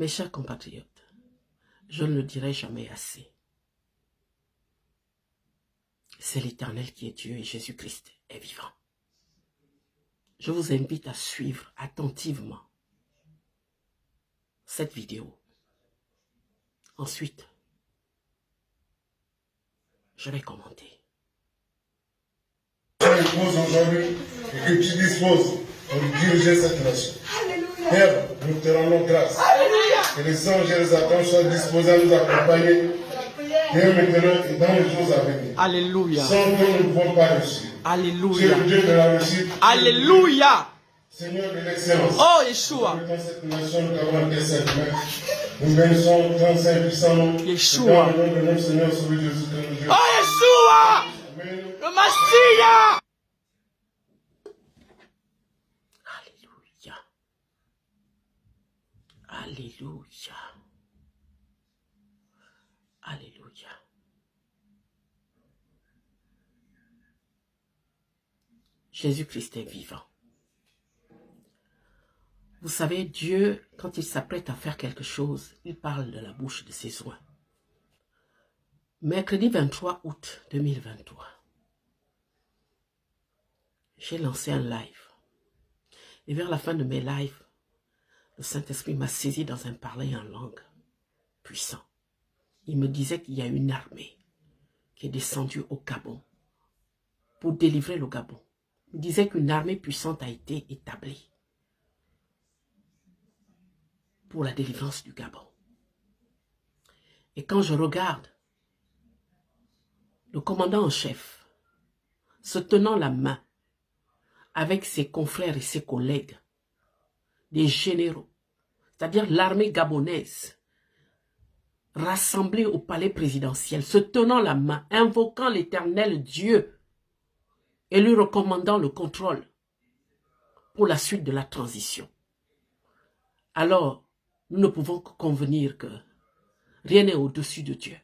Mes chers compatriotes, je ne le dirai jamais assez. C'est l'Éternel qui est Dieu et Jésus-Christ est vivant. Je vous invite à suivre attentivement cette vidéo. Ensuite, je vais commenter. Aujourd'hui et que tu disposes pour diriger cette nation. Père, nous te rendons grâce. Que les anges et les archanges soient disposés à nous accompagner dès maintenant et dans les jours à venir. Alléluia. Sans que nous ne pouvons pas réussir. Alléluia. Tu es le Dieu de la réussite. Alléluia. Seigneur de l'excellence. Oh, Yeshua. Nous mettons cette nation, nous avons tes saintes mains. Nous bénissons ton saint puissant nom. Yeshua. Dans le nom de notre Seigneur, Sauveur Jésus-Christ. Oh, Yeshua. Amen. Le Messie. Alléluia. Alléluia. Alléluia. Jésus-Christ est vivant. Vous savez, Dieu, quand il s'apprête à faire quelque chose, il parle de la bouche de ses oins. Mercredi 23 août 2023, j'ai lancé un live. Et vers la fin de mes lives, le Saint-Esprit m'a saisi dans un parler en langue puissant. Il me disait qu'il y a une armée qui est descendue au Gabon pour délivrer le Gabon. Il me disait qu'une armée puissante a été établie pour la délivrance du Gabon. Et quand je regarde le commandant en chef se tenant la main avec ses confrères et ses collègues, des généraux, c'est-à-dire l'armée gabonaise, rassemblée au palais présidentiel, se tenant la main, invoquant l'Éternel Dieu et lui recommandant le contrôle pour la suite de la transition. Alors, nous ne pouvons que convenir que rien n'est au-dessus de Dieu.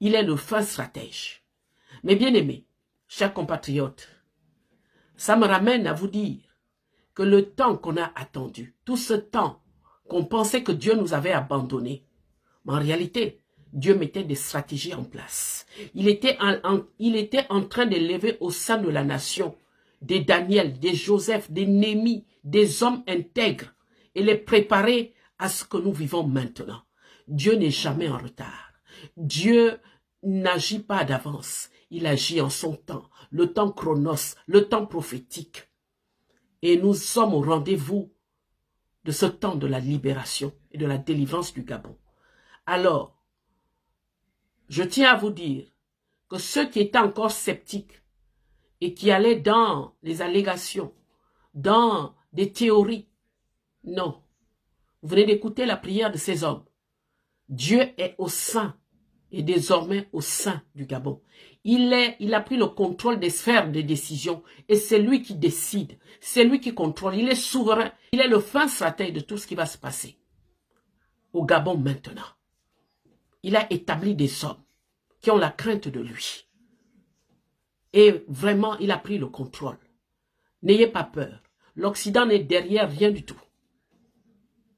Il est le fin stratège. Mais bien aimés, chers compatriotes, ça me ramène à vous dire que le temps qu'on a attendu, tout ce temps qu'on pensait que Dieu nous avait abandonnés, mais en réalité, Dieu mettait des stratégies en place. Il était en train d'élever au sein de la nation des Daniel, des Joseph, des Néhémie, des hommes intègres et les préparer à ce que nous vivons maintenant. Dieu n'est jamais en retard. Dieu n'agit pas d'avance. Il agit en son temps, le temps chronos, le temps prophétique. Et nous sommes au rendez-vous de ce temps de la libération et de la délivrance du Gabon. Alors, je tiens à vous dire que ceux qui étaient encore sceptiques et qui allaient dans les allégations, dans des théories, non. Vous venez d'écouter la prière de ces hommes. Dieu est au sein et désormais au sein du Gabon. Il a pris le contrôle des sphères de décision et c'est lui qui décide, c'est lui qui contrôle, il est souverain, il est le fin stratège de tout ce qui va se passer au Gabon maintenant. Il a établi des hommes qui ont la crainte de lui. Et vraiment, il a pris le contrôle. N'ayez pas peur. L'Occident n'est derrière rien du tout.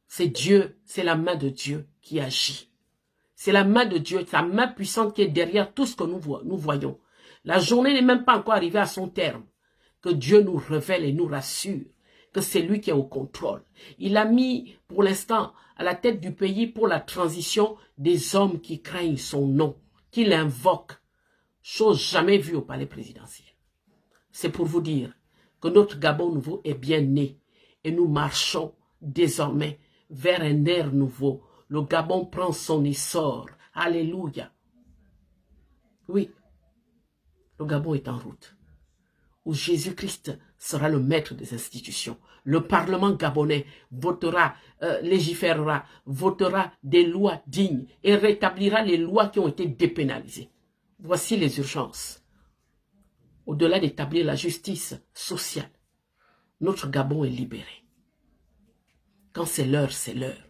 C'est Dieu, c'est la main de Dieu qui agit. C'est la main de Dieu, sa main puissante qui est derrière tout ce que nous voyons. La journée n'est même pas encore arrivée à son terme. Que Dieu nous révèle et nous rassure que c'est lui qui est au contrôle. Il a mis pour l'instant à la tête du pays pour la transition des hommes qui craignent son nom, qui l'invoquent. Chose jamais vue au palais présidentiel. C'est pour vous dire que notre Gabon nouveau est bien né et nous marchons désormais vers un air nouveau. Le Gabon prend son essor. Alléluia. Oui, le Gabon est en route, où Jésus-Christ sera le maître des institutions. Le Parlement gabonais votera, légiférera, votera des lois dignes et rétablira les lois qui ont été dépénalisées. Voici les urgences. Au-delà d'établir la justice sociale, notre Gabon est libéré. Quand c'est l'heure, c'est l'heure.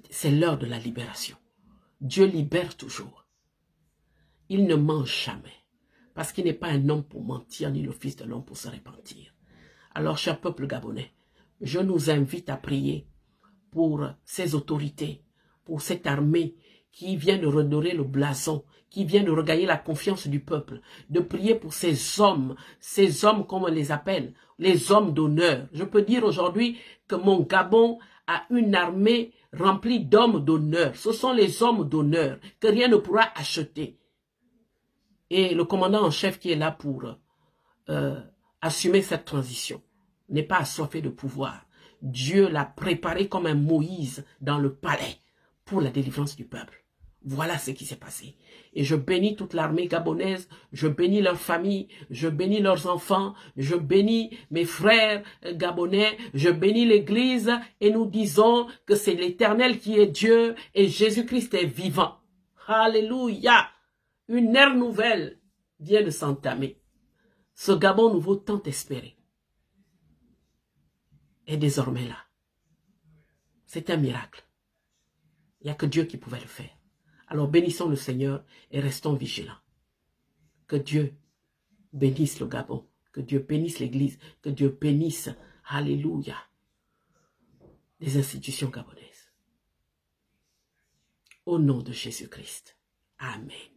C'est l'heure de la libération. Dieu libère toujours. Il ne ment jamais. Parce qu'il n'est pas un homme pour mentir, ni le fils de l'homme pour se repentir. Alors, cher peuple gabonais, je nous invite à prier pour ces autorités, pour cette armée qui vient de redorer le blason, qui vient de regagner la confiance du peuple, de prier pour ces hommes comme on les appelle, les hommes d'honneur. Je peux dire aujourd'hui que mon Gabon a une armée remplie d'hommes d'honneur. Ce sont les hommes d'honneur que rien ne pourra acheter. Et le commandant en chef qui est là pour assumer cette transition n'est pas assoiffé de pouvoir. Dieu l'a préparé comme un Moïse dans le palais pour la délivrance du peuple. Voilà ce qui s'est passé. Et je bénis toute l'armée gabonaise, je bénis leurs familles, je bénis leurs enfants, je bénis mes frères gabonais, je bénis l'Église et nous disons que c'est l'Éternel qui est Dieu et Jésus-Christ est vivant. Alléluia! Une ère nouvelle vient de s'entamer. Ce Gabon nouveau tant espéré est désormais là. C'est un miracle. Il n'y a que Dieu qui pouvait le faire. Alors bénissons le Seigneur et restons vigilants. Que Dieu bénisse le Gabon, que Dieu bénisse l'Église, que Dieu bénisse, alléluia, les institutions gabonaises. Au nom de Jésus-Christ. Amen.